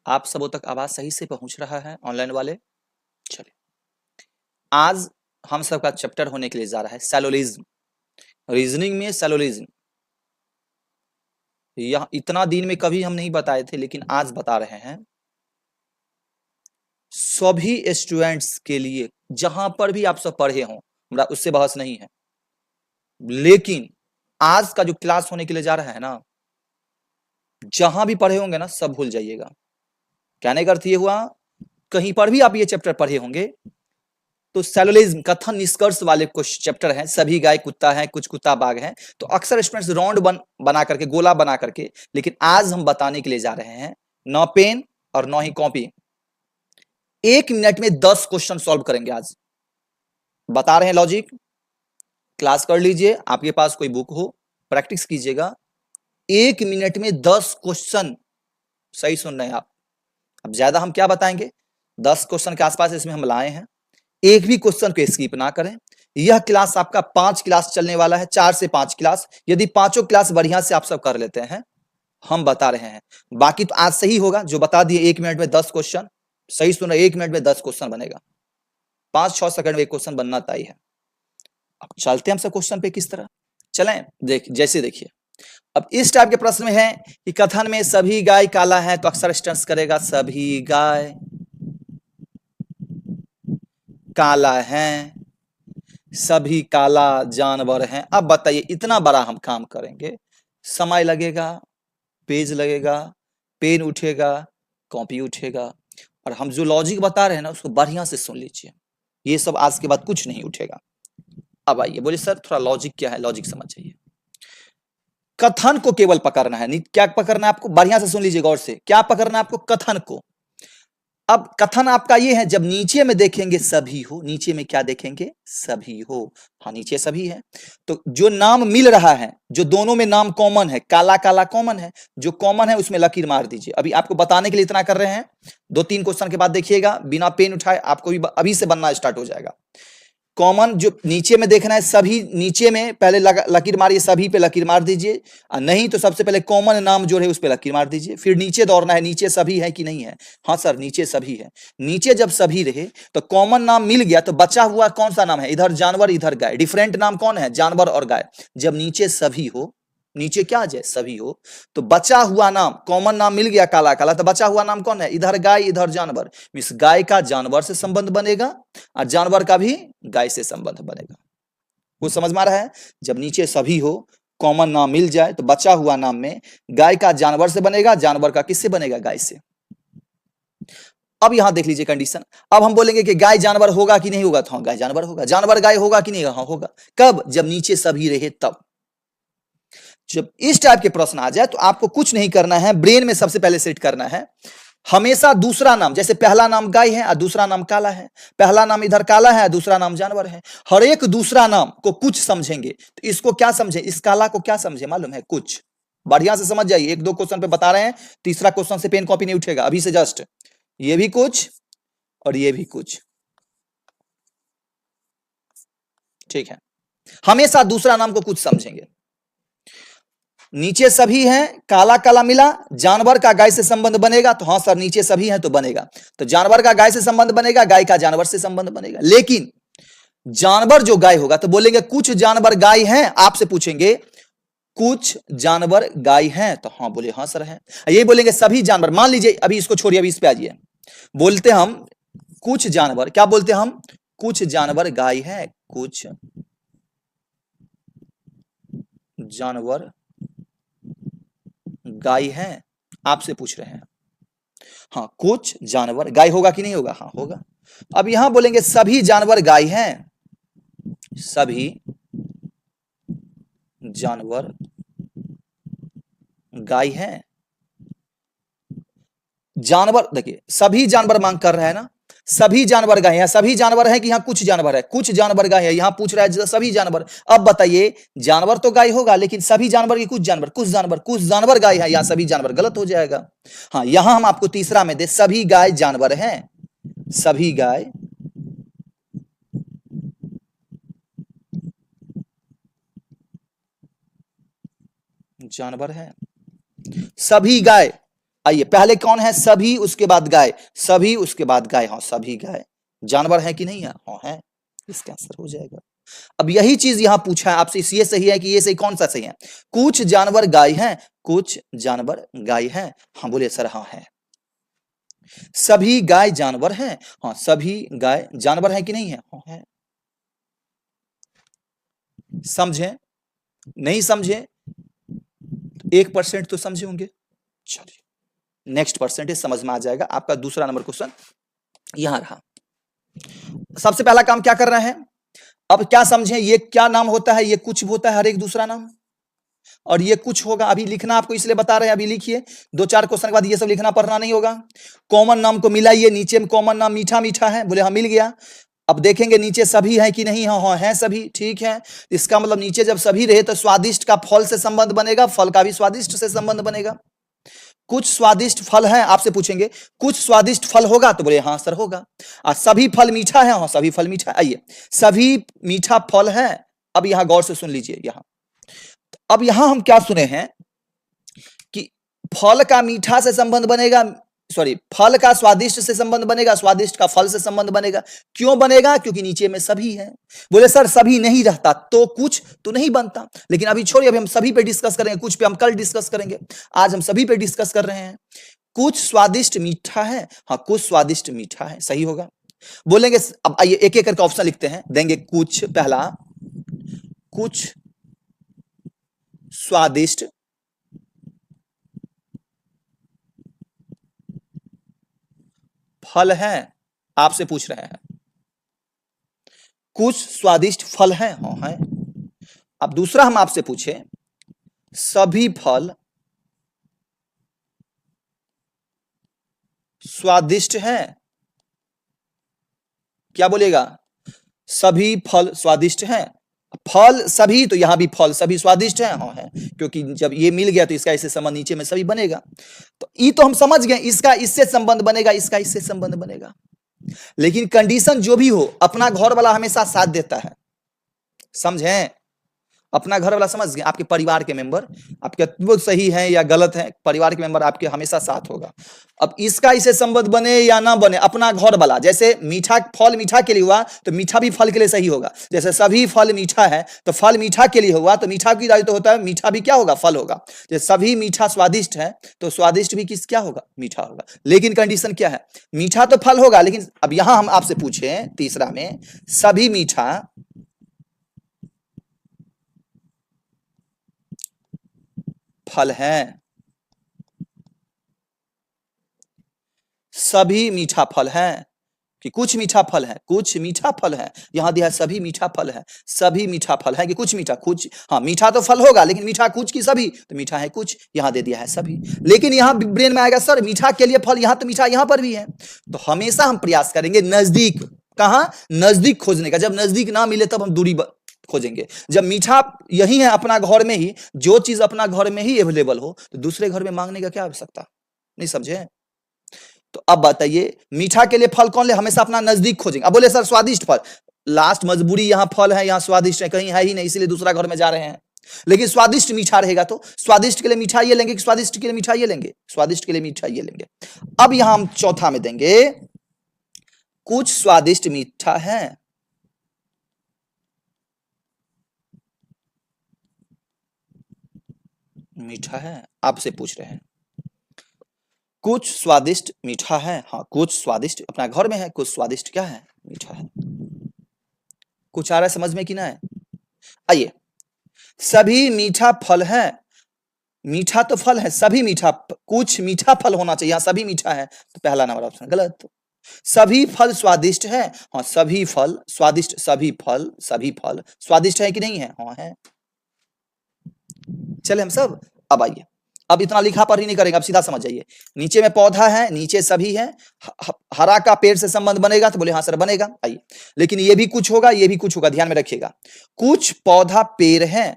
आप सबों तक आवाज सही से पहुंच रहा है ऑनलाइन वाले? चलिए, आज हम सबका चैप्टर होने के लिए जा रहा है सैलोलिज्म। रीजनिंग में सैलोलिज्म, यह इतना दिन में कभी हम नहीं बताए थे, लेकिन आज बता रहे हैं सभी स्टूडेंट्स के लिए। जहां पर भी आप सब पढ़े हों, हमरा उससे बहस नहीं है, लेकिन आज का जो क्लास होने के लिए जा रहा है ना, जहां भी पढ़े होंगे ना, सब भूल जाइएगा। कहने का अर्थ ये हुआ, कहीं पर भी आप ये चैप्टर पढ़े होंगे तो सैलोलिज्म कथन निष्कर्ष वाले कुछ चैप्टर हैं। सभी गाय कुत्ता है, कुछ कुत्ता बाघ है, तो अक्सर स्टूडेंट्स राउंड बना करके, गोला बना करके, लेकिन आज हम बताने के लिए जा रहे हैं न पेन और न ही कॉपी, 1 मिनट में 10 क्वेश्चन सॉल्व करेंगे। आज बता रहे हैं लॉजिक, क्लास कर लीजिए, आपके पास कोई बुक हो, प्रैक्टिस कीजिएगा। 1 मिनट में 10 क्वेश्चन, सही सुन रहे हैं आप। अब ज्यादा हम क्या बताएंगे, 10 क्वेश्चन के आसपास इसमें हम लाए हैं। एक भी क्वेश्चन को स्किप ना करें। यह क्लास आपका 5 क्लास चलने वाला है, 4 से 5 क्लास। यदि पांचों क्लास बढ़िया से आप सब कर लेते हैं, हम बता रहे हैं, बाकी तो आज सही होगा जो बता दिए। 1 मिनट में 10 क्वेश्चन, सही सुन रहे, 1 मिनट में 10 क्वेश्चन बनेगा। 5-6 सेकंड में एक क्वेश्चन बनना तय है। अब चलते हैं हम सब क्वेश्चन पे किस तरह चलें। जैसे देखिए, अब इस टाइप के प्रश्न में है कि कथन में सभी गाय काला है, तो अक्सर स्टेंस करेगा सभी गाय काला है, सभी काला जानवर हैं। अब बताइए, इतना बड़ा हम काम करेंगे, समय लगेगा, पेज लगेगा, पेन उठेगा, कॉपी उठेगा, और हम जो लॉजिक बता रहे हैं ना, उसको बढ़िया से सुन लीजिए। ये सब आज के बाद कुछ नहीं उठेगा। अब आइए, बोले सर थोड़ा लॉजिक क्या है, लॉजिक समझ जाइए। कथन को केवल पकड़ना है, क्या पकड़ना है आपको, बढ़िया से सुन लीजिए गौर से। क्या पकड़ना है आपको, कथन को। अब कथन आपका ये है, जब नीचे में देखेंगे सभी हो, नीचे में क्या देखेंगे, सभी हो। हाँ, नीचे सभी है, तो जो नाम मिल रहा है, जो दोनों में नाम कॉमन है, काला काला कॉमन है, जो कॉमन है उसमें लकीर मार दीजिए। अभी आपको बताने के लिए इतना कर रहे हैं, 2-3 क्वेश्चन के बाद देखिएगा, बिना पेन उठाए आपको भी अभी से बनना स्टार्ट हो जाएगा। कॉमन जो नीचे में देखना है, सभी नीचे में पहले लकीर मारिए, सभी पे लकीर मार दीजिए। नहीं तो सबसे पहले कॉमन नाम जो है उस पे लकीर मार दीजिए, फिर नीचे दौड़ना है, नीचे सभी है कि नहीं है। हाँ सर, नीचे सभी है। नीचे जब सभी रहे तो कॉमन नाम मिल गया, तो बचा हुआ कौन सा नाम है, इधर जानवर इधर गाय। डिफरेंट नाम कौन है, जानवर और गाय। जब नीचे सभी हो, नीचे क्या आ जाए, सभी हो, तो बचा हुआ नाम, कॉमन नाम मिल गया काला काला, तो बचा हुआ नाम कौन है, इधर गाय इधर जानवर। मींस गाय का जानवर से संबंध बनेगा और जानवर का भी गाय से संबंध बनेगा। कुछ समझ में आ रहा है। जब नीचे सभी हो, कॉमन नाम मिल जाए, तो बचा हुआ नाम में गाय का जानवर से बनेगा, जानवर का किससे बनेगा, गाय से। अब यहां देख लीजिए कंडीशन। अब हम बोलेंगे कि गाय जानवर होगा कि नहीं होगा, तो हाँ गाय जानवर होगा। जानवर गाय होगा कि नहीं, हाँ होगा। कब, जब नीचे सभी रहे तब। जब इस टाइप के प्रश्न आ जाए तो आपको कुछ नहीं करना है, ब्रेन में सबसे पहले सेट करना है, हमेशा दूसरा नाम, जैसे पहला नाम गाय है और दूसरा नाम काला है, पहला नाम इधर काला है और दूसरा नाम जानवर है, हर एक दूसरा नाम को कुछ समझेंगे। तो इसको क्या समझे, इस काला को क्या समझे मालूम है, कुछ। बढ़िया से समझ जाइए, 1-2 क्वेश्चन पे बता रहे हैं, तीसरा क्वेश्चन से पेन कॉपी नहीं उठेगा अभी से। जस्ट ये भी कुछ और ये भी कुछ, ठीक है। हमेशा दूसरा नाम को कुछ समझेंगे। नीचे सभी हैं, काला काला मिला, जानवर का गाय से संबंध बनेगा, तो हाँ सर नीचे सभी हैं तो बनेगा। तो जानवर का गाय से संबंध बनेगा, गाय का जानवर से संबंध बनेगा। लेकिन जानवर जो गाय होगा तो बोलेंगे कुछ जानवर गाय हैं, आपसे पूछेंगे कुछ जानवर गाय हैं, तो हाँ बोले हाँ सर है। ये बोलेंगे सभी जानवर, मान लीजिए, अभी इसको छोड़िए, अभी इस पे आ जाइए। बोलते हम कुछ जानवर, क्या बोलते हम, कुछ जानवर गाय है, कुछ जानवर गाय है, आपसे पूछ रहे हैं। हाँ, कुछ जानवर गाय होगा कि नहीं होगा, हाँ होगा। अब यहां बोलेंगे सभी जानवर गाय हैं, सभी जानवर गाय हैं। जानवर देखिए, सभी जानवर मांग कर रहा है ना, सभी जानवर गाय है, सभी जानवर है कि यहाँ कुछ जानवर है, कुछ जानवर गाय है, यहां पूछ रहा है सभी जानवर। अब बताइए, जानवर तो गाय होगा, लेकिन सभी जानवर की कुछ जानवर, कुछ जानवर गाय है, या सभी जानवर, गलत हो जाएगा। हाँ, यहां हम आपको तीसरा में दे, सभी गाय जानवर हैं, सभी गाय जानवर है, सभी गाय आइए पहले कौन है? सभी, उसके बाद गाय, सभी उसके बाद गाय। हाँ सभी गाय जानवर है कि नहीं है? हाँ है, इसका आंसर हो जाएगा। अब यही चीज यहां पूछा है आपसे, ये सही है कि ये सही, कौन सा सही है? कुछ जानवर गाय हैं, कुछ जानवर गाय हैं। हाँ बोले सर हाँ है। सभी गाय जानवर हैं, हाँ सभी गाय जानवर है कि नहीं है? हाँ है। समझे? नहीं समझे? 1% तो समझे होंगे। चलिए नेक्स्ट परसेंटेज समझ में आ जाएगा। आपका दूसरा नंबर क्वेश्चन यहां रहा। सबसे पहला काम क्या कर रहे हैं? अब क्या समझे, ये क्या नाम होता है? ये कुछ होता है, हर एक दूसरा नाम, और ये कुछ होगा। अभी लिखना आपको इसलिए बता रहे हैं, अभी लिखिए, 2-4 क्वेश्चन के बाद ये सब लिखना पढ़ना नहीं होगा। कॉमन नाम को मिलाइए, नीचे में कॉमन नाम मीठा मीठा है, बोले हाँ मिल गया। अब देखेंगे नीचे सभी है कि नहीं? हाँ है सभी, ठीक है। इसका मतलब नीचे जब सभी रहे तो स्वादिष्ट का फल से संबंध बनेगा, फल का भी स्वादिष्ट से संबंध बनेगा। कुछ स्वादिष्ट फल हैं, आपसे पूछेंगे कुछ स्वादिष्ट फल होगा, तो बोले हाँ सर होगा। और सभी फल मीठा है, हाँ सभी फल मीठा है। आइए सभी मीठा फल है। अब यहां गौर से सुन लीजिए, यहां अब यहां हम क्या सुने हैं कि फल का मीठा से संबंध बनेगा, सॉरी फल का स्वादिष्ट से संबंध बनेगा, स्वादिष्ट का फल से संबंध बनेगा। क्यों बनेगा? क्योंकि नीचे में सभी है। बोले सर सभी नहीं रहता तो कुछ तो नहीं बनता। लेकिन अभी छोड़िए, अभी हम सभी पे डिस्कस करेंगे, कुछ पे हम कल डिस्कस करेंगे, आज हम सभी पे डिस्कस कर रहे हैं। कुछ स्वादिष्ट मीठा है, हाँ कुछ स्वादिष्ट मीठा है, सही होगा। बोलेंगे अब आइए एक एक करके ऑप्शन लिखते हैं, देंगे कुछ, पहला कुछ स्वादिष्ट फल है, आपसे पूछ रहे हैं कुछ स्वादिष्ट फल है, हाँ है। अब दूसरा हम आपसे पूछे सभी फल स्वादिष्ट हैं, क्या बोलेगा? सभी फल स्वादिष्ट हैं। फल सभी, तो यहां भी फल सभी स्वादिष्ट हैं, हाँ है, क्योंकि जब ये मिल गया तो इसका इससे संबंध नीचे में सभी बनेगा। तो ये तो हम समझ गए, इसका इससे संबंध बनेगा, इसका इससे संबंध बनेगा। लेकिन कंडीशन जो भी हो, अपना घर वाला हमेशा साथ देता है, समझे? अपना घर वाला समझ गए, आपके परिवार के मेंबर, आपके वो सही है या गलत है, परिवार के मेंबर आपके हमेशा साथ होगा। अब इसका इसे संबंध बने या ना बने, अपना घर वाला, जैसे मीठा फल मीठा के लिए हुआ तो मीठा भी फल के लिए सही होगा। जैसे सभी फल मीठा है तो फल मीठा के लिए हुआ तो मीठा की दायित्व तो होता है, मीठा भी क्या होगा? फल होगा। जैसे सभी मीठा स्वादिष्ट है तो स्वादिष्ट भी किस क्या होगा? मीठा होगा। लेकिन कंडीशन क्या है? मीठा तो फल होगा, लेकिन अब यहां हम आपसे पूछे तीसरा में, सभी मीठा फल है, सभी मीठा फल है कि कुछ मीठा फल है? कुछ मीठा फल है, यहां दिया है सभी मीठा फल है। सभी मीठा फल है कि कुछ मीठा? कुछ, हाँ मीठा तो फल होगा, लेकिन मीठा कुछ की सभी, तो मीठा है कुछ, यहां दे दिया है सभी। लेकिन यहां ब्रेन में आएगा सर मीठा के लिए फल, यहां तो मीठा यहां पर भी है। तो हमेशा हम प्रयास करेंगे नजदीक, कहां? नजदीक खोजने का। जब नजदीक ना मिले तब हम दूरी खोजेंगे। जब मीठा यही है अपना घर में ही, जो चीज अपना घर में ही अवेलेबल हो तो दूसरे घर में मांगने का क्या आवश्यकता? नहीं समझे? तो अब बताइए मीठा के लिए फल कौन ले? हमेशा अपना नजदीक खोजेंगे। अब बोले सर स्वादिष्ट फल, लास्ट मजबूरी यहां फल है, यहां स्वादिष्ट है, कहीं है ही नहीं, इसलिए दूसरा घर में जा रहे हैं। लेकिन स्वादिष्ट मीठा रहेगा तो स्वादिष्ट के लिए मीठा ये लेंगे कि स्वादिष्ट के लिए मीठा ये लेंगे? स्वादिष्ट के लिए मीठा ये लेंगे। अब यहां हम चौथा में देंगे कुछ स्वादिष्ट मीठा है, मीठा है, आपसे पूछ रहे हैं कुछ स्वादिष्ट मीठा है, हाँ कुछ स्वादिष्ट अपना घर में है, कुछ स्वादिष्ट क्या है? मीठा है। कुछ आ रहा है समझ में कि ना है? आइए सभी मीठा फल है, मीठा तो फल है, सभी मीठा, कुछ मीठा फल होना चाहिए, यहां सभी मीठा है, तो पहला नंबर ऑप्शन गलत। सभी फल स्वादिष्ट है, हाँ सभी फल स्वादिष्ट, सभी फल स्वादिष्ट है कि नहीं है? हाँ है। चले हम सब, अब आइए, अब इतना लिखा पढ़ी नहीं करेंगे, अब सीधा समझ जाइए। नीचे में पौधा है, नीचे सभी है, हरा का पेड़ से संबंध बनेगा, तो बोले हाँ सर बनेगा। आइए लेकिन ये भी कुछ होगा, ये भी कुछ होगा, ध्यान में रखिएगा। कुछ पौधा पेड़ है,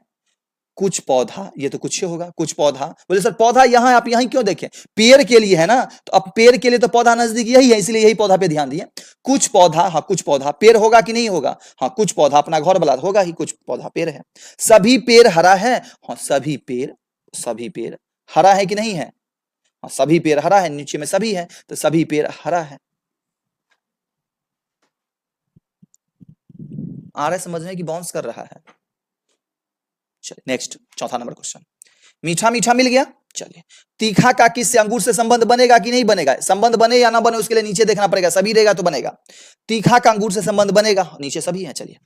कुछ पौधा, ये तो कुछ होगा, कुछ पौधा। बोले सर पौधा यहां, आप यहीं क्यों देखें? पेड़ के लिए है ना, तो अब पेड़ के लिए तो पौधा नजदीक यही है, इसलिए यही पौधा पे ध्यान दिए। कुछ पौधा, हाँ कुछ पौधा पेड़ होगा कि नहीं होगा? हाँ कुछ पौधा अपना घर वाला होगा ही, कुछ पौधा पेड़ है। सभी पेड़ हरा है, हाँ सभी पेड़ हरा है कि नहीं है? हाँ, सभी पेड़ हरा है, नीचे में सभी है तो सभी पेड़ हरा है। आ रहा है समझ में कि बाउंस कर रहा है? चलिए नेक्स्ट, चौथा नंबर क्वेश्चन। मीठा मीठा मिल गया, चलिए तीखा का किससे अंगूर से संबंध बनेगा कि नहीं बनेगा? संबंध बने या ना बने उसके लिए नीचे देखना पड़ेगा, सभी रहेगा तो बनेगा। तीखा का अंगूर से संबंध बनेगा, नीचे सभी है। चलिए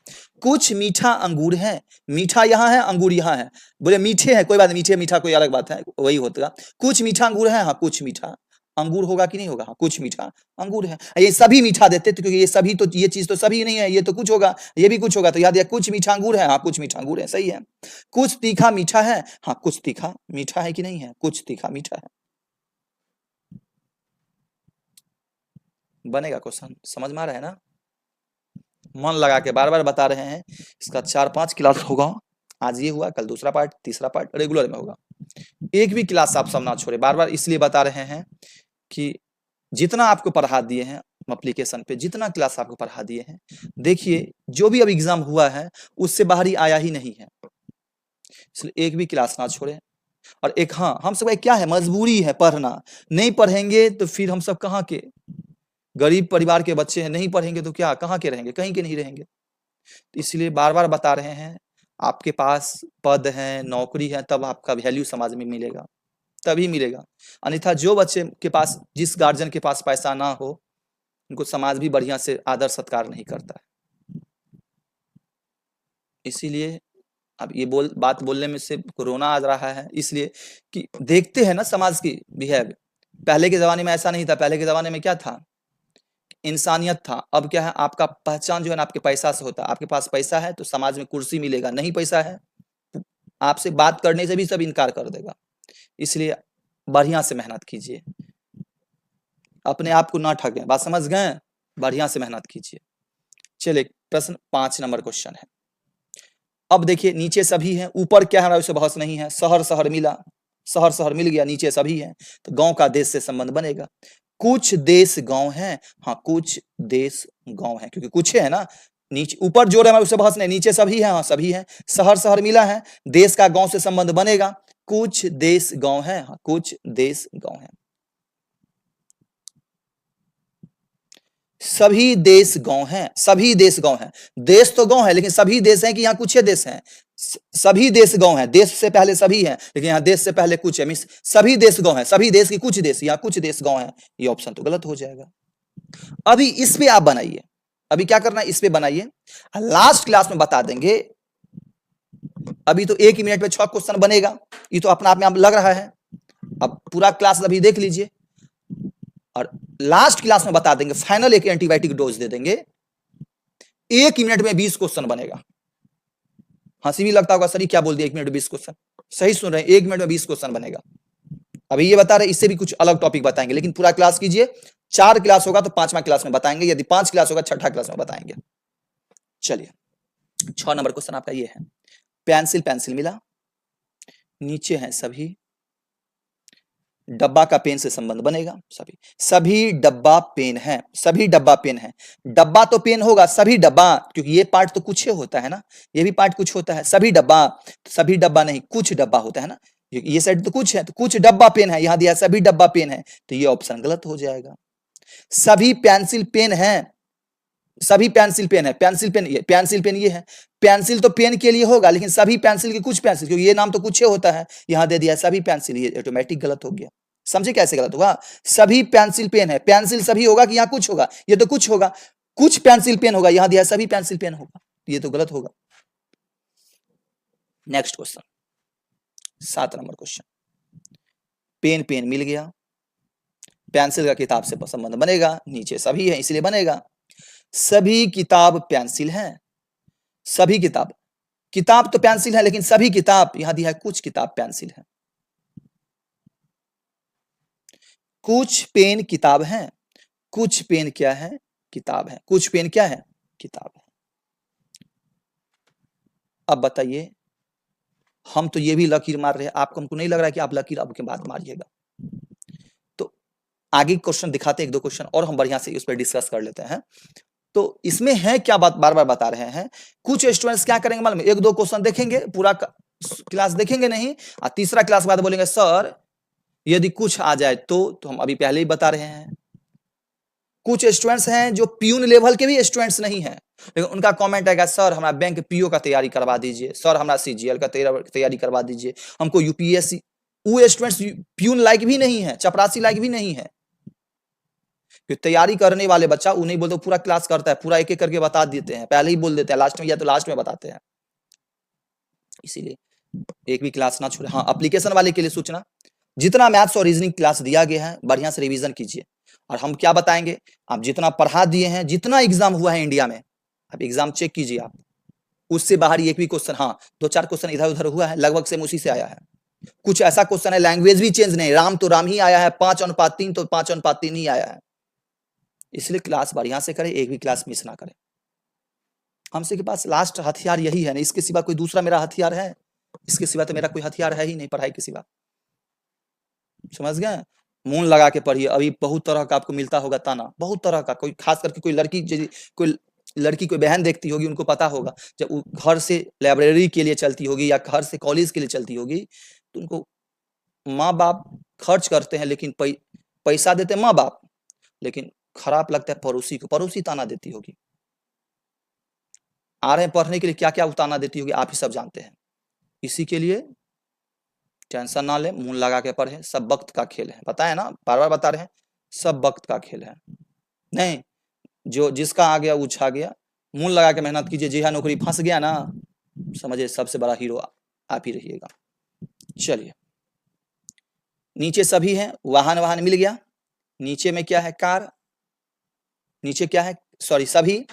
कुछ मीठा अंगूर है, मीठा यहाँ है अंगूर यहाँ है, बोले मीठे हैं, कोई बात नहीं, मीठे मीठा कोई अलग बात है, वही होता। कुछ मीठा अंगूर है, हाँ कुछ मीठा अंगूर होगा कि नहीं होगा? हाँ कुछ मीठा अंगूर है। ये सभी मीठा देते तो, क्योंकि ये सभी तो, ये चीज तो सभी नहीं है, ये तो कुछ होगा, ये भी कुछ होगा, तो याद दिया कुछ मीठा अंगूर है, हाँ कुछ मीठा अंगूर है, सही है। कुछ तीखा मीठा है, हाँ कुछ तीखा मीठा है कि नहीं है? कुछ तीखा मीठा है। बनेगा क्वेश्चन, समझ में आ रहा है ना? मन लगा के बार बार बता रहे हैं, इसका 4-5 क्लास होगा। आज ये हुआ, कल दूसरा पार्ट, तीसरा पार्ट रेगुलर में होगा। एक भी क्लास आप सब ना छोड़े, बार बार इसलिए बता रहे हैं कि जितना आपको पढ़ा दिए हैं एप्लीकेशन पे, जितना क्लास आपको पढ़ा दिए हैं, देखिए जो भी अब एग्जाम हुआ है उससे बाहर ही आया ही नहीं है, इसलिए एक भी क्लास ना छोड़े। और एक, हाँ हम सब क्या है, मजबूरी है पढ़ना, नहीं पढ़ेंगे तो फिर हम सब कहाँ के, गरीब परिवार के बच्चे हैं, नहीं पढ़ेंगे तो क्या, कहाँ के रहेंगे, कहीं के नहीं रहेंगे। तो इसलिए बार बार बता रहे हैं, आपके पास पद है, नौकरी है, तब आपका वैल्यू समाज में मिलेगा, तभी मिलेगा। अन्यथा जो बच्चे के पास, जिस गार्जियन के पास पैसा ना हो, उनको समाज भी बढ़िया से आदर सत्कार नहीं करता है। इसीलिए अब ये बात बोलने में से रोना आ रहा है, इसलिए कि देखते हैं ना समाज की बिहेव। पहले के जमाने में ऐसा नहीं था, पहले के जमाने में क्या था, इंसानियत था। अब क्या है, आपका पहचान जो है ना आपके पैसा से होता है। आपके पास पैसा है तो समाज में कुर्सी मिलेगा, नहीं पैसा है आपसे बात करने से भी सब इनकार कर देगा। इसलिए बढ़िया से मेहनत कीजिए, अपने आप को ना ठगें, बात समझ गए? बढ़िया से मेहनत कीजिए। चलिए प्रश्न 5 नंबर क्वेश्चन है। अब देखिए नीचे सभी हैं, ऊपर क्या है उससे बहस नहीं है, शहर शहर मिला, शहर शहर मिल गया, नीचे सभी हैं, तो गांव का देश से संबंध बनेगा। कुछ देश गांव है, हाँ कुछ देश गांव है, क्योंकि कुछ है ना, नीचे ऊपर जोड़ है उससे बहस नहीं, नीचे सभी है, हाँ सभी है, शहर शहर मिला है, देश का गांव से संबंध बनेगा, कुछ देश गांव है, हाँ कुछ देश गांव है। सभी देश गांव हैं, सभी देश गांव हैं, देश तो गांव है लेकिन सभी देश हैं कि यहाँ कुछ देश हैं? सभी देश गांव हैं, देश से पहले सभी हैं लेकिन यहाँ देश से पहले कुछ है, मींस सभी देश गांव हैं, सभी देश की कुछ देश, यहाँ कुछ देश गांव हैं, ये ऑप्शन तो गलत हो जाएगा। अभी इस पे आप बनाइए, अभी क्या करना है, इस पे बनाइए, लास्ट क्लास में बता देंगे। अभी तो 1 मिनट में 6 क्वेश्चन बनेगा, ये तो अपना आप में आप लग रहा है। अब पूरा क्लास अभी देख लीजिए और लास्ट क्लास में बता देंगे, फाइनल एक एंटीबायोटिक डोज दे देंगे, 1 मिनट में 20 क्वेश्चन बनेगा। हंसी भी लगता होगा, सर क्या बोल दिया 1 मिनट में 20 क्वेश्चन? सही सुन रहे हैं, 1 मिनट में 20 क्वेश्चन बनेगा। अभी ये बता रहे, इससे भी कुछ अलग टॉपिक बताएंगे, लेकिन पूरा क्लास कीजिए। 4 क्लास होगा तो 5वां क्लास में बताएंगे, यदि 5 क्लास होगा 6ठा क्लास में बताएंगे। चलिए 6 नंबर क्वेश्चन आपका ये है, पेंसिल पेंसिल मिला, नीचे है सभी, डब्बा का पेन से संबंध बनेगा, सभी सभी डब्बा पेन है, सभी डब्बा पेन है, डब्बा तो पेन होगा, सभी डब्बा, क्योंकि ये पार्ट तो कुछ होता है ना, ये भी पार्ट कुछ होता है, सभी डब्बा, सभी डब्बा नहीं कुछ डब्बा होता है ना, ये साइड तो कुछ है, तो कुछ डब्बा पेन है, यहां दिया सभी डब्बा पेन है, तो ये ऑप्शन गलत हो जाएगा। सभी पेंसिल पेन है, सभी पेंसिल पेन है, पेंसिल पेन ये, पेंसिल पेन ये है, पेंसिल तो पेन के लिए होगा लेकिन सभी पेंसिल के कुछ पेंसिल, क्योंकि ये नाम तो कुछ होता है, यहां दे दिया सभी पेंसिल, ये ऑटोमेटिक गलत हो गया। समझे कैसे गलत होगा? सभी पेंसिल पेन है, पेंसिल सभी होगा कि यहां कुछ होगा? ये तो कुछ होगा, कुछ पेंसिल पेन होगा, यहां दिया सभी पेंसिल पेन होगा, ये तो गलत होगा। Next question 7 number question, pen pen मिल गया, पेंसिल का किताब से संबंध बनेगा, नीचे सभी है इसलिए बनेगा। सभी किताब पेंसिल है, सभी किताब, किताब तो पेंसिल है लेकिन सभी किताब, यहां दिया है कुछ किताब पेंसिल है, कुछ पेन किताब है, कुछ पेन क्या है? किताब है, कुछ पेन क्या है? किताब है। अब बताइए, हम तो ये भी लकीर मार रहे हैं, आपको हमको नहीं लग रहा है कि आप लकीर अब के बाद मारिएगा? तो आगे क्वेश्चन दिखाते हैं, 1-2 क्वेश्चन और हम बढ़िया से उस पर डिस्कस कर लेते हैं। तो इसमें है क्या बात, बार बार बता रहे हैं, कुछ स्टूडेंट्स क्या करेंगे मालूम है, 1-2 क्वेश्चन देखेंगे, पूरा क्लास देखेंगे नहीं, और तीसरा क्लास बाद बोलेंगे सर यदि कुछ आ जाए तो हम अभी पहले ही बता रहे हैं। कुछ स्टूडेंट्स हैं जो प्यून लेवल के भी स्टूडेंट्स नहीं हैं, लेकिन उनका कमेंट आएगा सर हमारा बैंक पीओ का तैयारी करवा दीजिए, सर हमारा सीजीएल का तैयारी करवा दीजिए, हमको यूपीएससी। वो स्टूडेंट्स प्यून लायक भी नहीं है, चपरासी लायक भी नहीं है। तैयारी करने वाले बच्चा वो नहीं बोलते, पूरा क्लास करता है, पूरा एक एक करके बता देते हैं, पहले ही बोल देते हैं, लास्ट में या तो लास्ट में बताते हैं। इसीलिए एक भी क्लास ना छोड़े। हाँ, एप्लीकेशन वाले के लिए सूचना, जितना मैथ्स और रीजनिंग क्लास दिया गया है बढ़िया से रिवीजन कीजिए। और हम क्या बताएंगे, आप जितना पढ़ा दिए हैं, जितना एग्जाम हुआ है इंडिया में, आप एग्जाम चेक कीजिए आप, उससे बाहर एक भी क्वेश्चन, हाँ 2-4 क्वेश्चन इधर उधर हुआ है, लगभग सेम उसी से आया है। कुछ ऐसा क्वेश्चन है लैंग्वेज भी चेंज नहीं, राम तो राम ही आया है, 5:3 तो 5:3 ही आया है। इसलिए क्लास बढ़िया से करें, एक भी क्लास मिस ना करें। हमसे के पास लास्ट हथियार यही है ना, इसके सिवा कोई दूसरा मेरा हथियार है? इसके सिवा तो मेरा कोई हथियार है ही नहीं पढ़ाई के सिवा। समझ गए? मून लगा के पढ़िए। अभी बहुत तरह का आपको मिलता होगा ताना, बहुत तरह का। कोई खास करके कोई लड़की कोई बहन देखती होगी, उनको पता होगा जब वो घर से लाइब्रेरी के लिए चलती होगी या घर से कॉलेज के लिए चलती होगी, तो उनको माँ बाप खर्च करते हैं, लेकिन पैसा देते हैं माँ बाप, लेकिन खराब लगता है पड़ोसी को, पड़ोसी ताना देती होगी। आ रहे हैं पढ़ने के लिए, क्या क्या ताना देती होगी आप ही सब जानते हैं। इसी के लिए टेंशन ना ले, मून लगा के पढ़े, सब वक्त का खेल है। पता है ना, बार बार बता रहे हैं, सब वक्त का खेल है। नहीं, जो जिसका आ गया वो छा गया। मून लगा के मेहनत कीजिए, जी हाँ नौकरी फंस गया ना, समझिए सबसे बड़ा हीरो आप ही रहिएगा। चलिए, नीचे सभी हैं, वाहन वाहन मिल गया। नीचे में क्या है, कार। नीचे क्या है, सॉरी सभी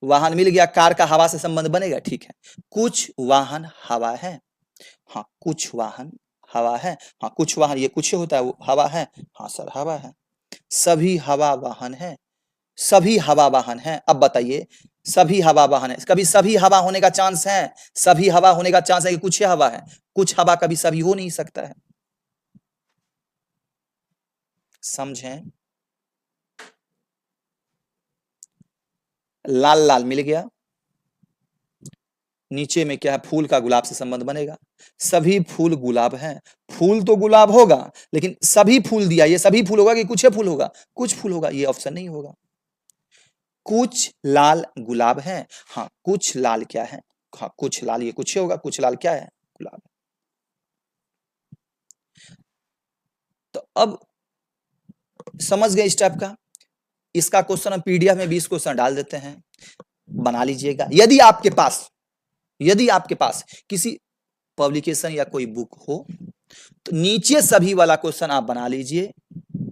वाहन मिल गया, कार का हवा से संबंध बनेगा, ठीक है। कुछ वाहन हवा है, हाँ कुछ वाहन हवा है, हाँ कुछ वाहन, ये कुछ होता है वो हवा है, हाँ सर हवा है। सभी हवा वाहन है, सभी हवा वाहन है। अब बताइए, सभी हवा वाहन है, कभी सभी हवा होने का चांस है? सभी हवा होने का चांस है कि कुछ हवा है? कुछ हवा कभी सभी हो नहीं सकता है। समझें? लाल लाल मिल गया। नीचे में क्या है, फूल का गुलाब से संबंध बनेगा। सभी फूल गुलाब हैं, फूल तो गुलाब होगा, लेकिन सभी फूल दिया, ये सभी फूल होगा कि कुछ फूल होगा? कुछ फूल होगा, ये ऑप्शन नहीं होगा। कुछ लाल गुलाब है, हाँ कुछ लाल क्या है, हाँ कुछ लाल, ये कुछ होगा, कुछ लाल क्या है, गुलाब। तो अब समझ गए इस टाइप का। इसका क्वेश्चन हम पीडीएफ में 20 क्वेश्चन डाल देते हैं, बना लीजिएगा। यदि आपके पास किसी पब्लिकेशन या कोई बुक हो तो नीचे सभी वाला क्वेश्चन आप बना लीजिए।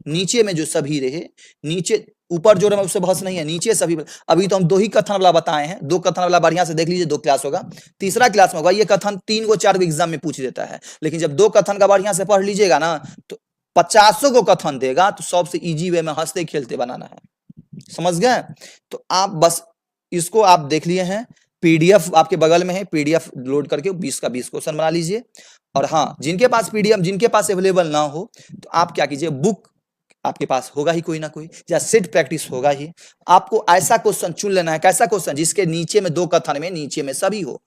नीचे में जो सभी रहे, नीचे ऊपर जो रहे उससे बहस नहीं है, नीचे सभी। अभी तो हम 2 ही कथन वाला बताए हैं, 2 कथन वाला बढ़िया से देख लीजिए, 2 क्लास होगा। तीसरा क्लास में होगा, ये कथन 3 को 4 को एग्जाम में पूछ देता है, लेकिन जब 2 कथन का बढ़िया से पढ़ लीजिएगा ना, तो 50 को कथन देगा, तो सबसे इजी वे में हंसते खेलते बनाना है। समझ गए? तो आप बस इसको आप देख लिए हैं, पीडीएफ आपके बगल में है, पीडीएफ लोड करके 20 का 20 क्वेश्चन बना लीजिए। और हाँ, जिनके पास पीडीएफ, जिनके पास अवेलेबल ना हो, तो आप क्या कीजिए, बुक आपके पास होगा ही कोई ना कोई, या सेट प्रैक्टिस होगा ही। आपको ऐसा क्वेश्चन चुन लेना है, कैसा क्वेश्चन जिसके नीचे में 2 कथन में नीचे में सभी हो।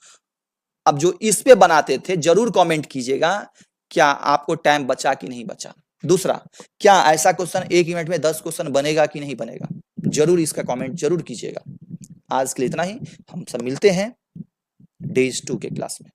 अब जो इस पे बनाते थे जरूर कमेंट कीजिएगा, क्या आपको टाइम बचा कि नहीं बचा। दूसरा, क्या ऐसा क्वेश्चन 1 मिनट में 10 क्वेश्चन बनेगा कि नहीं बनेगा, जरूर इसका कमेंट जरूर कीजिएगा। आज के लिए इतना ही, हम सब मिलते हैं डेज 2 के क्लास में।